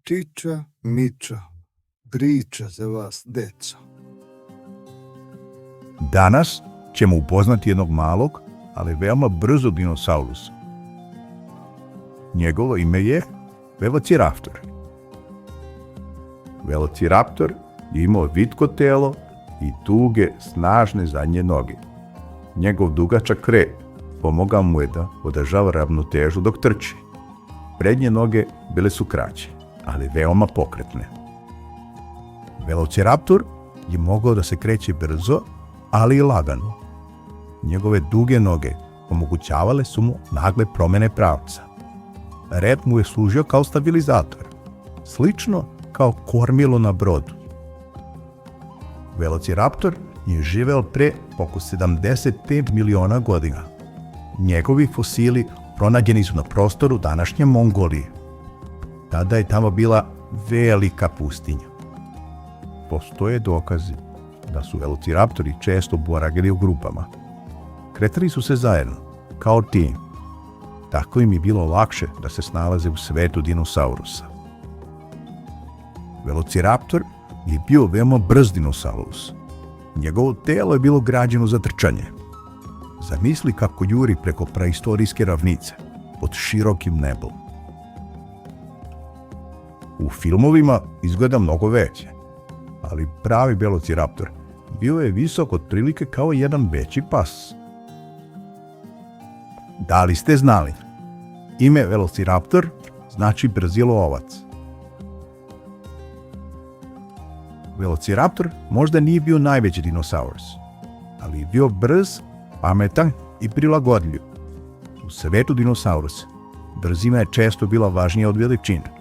Čiča, miča, priča za vas, deco. Danas ćemo upoznati jednog malog, ali veoma brzog dinosaurusa. Njegovo ime je Velociraptor. Velociraptor je imao vitko telo i duge, snažne zadnje noge. Njegov dugačak rep pomogao mu je da održava ravnotežu dok trči. Prednje noge bile su kraće, ali veoma pokretne. Velociraptor je mogao da se kreće brzo, ali i lagano. Njegove duge noge omogućavale su mu nagle promjene pravca. Rep mu je služio kao stabilizator, slično kao kormilo na brodu. Velociraptor je živeo pre oko 75 miliona godina. Njegovi fosili pronađeni su na prostoru današnje Mongolije. Tada je tamo bila velika pustinja. Postoje dokazi da su velociraptori često boravili u grupama. Kretali su se zajedno, kao tim. Tako im je bilo lakše da se snalaze u svetu dinosaurusa. Velociraptor je bio veoma brz dinosaurus. Njegovo telo je bilo građeno za trčanje. Zamisli kako juri preko praistorijske ravnice pod širokim nebom. U filmovima izgleda mnogo veće, ali pravi velociraptor bio je visok otprilike kao jedan veći pas. Da li ste znali? Ime Velociraptor znači brzi lovac. Velociraptor možda nije bio najveći dinosaurus, ali je bio brz, pametan i prilagodljiv. U svetu dinosaurusa brzina je često bila važnija od veličine.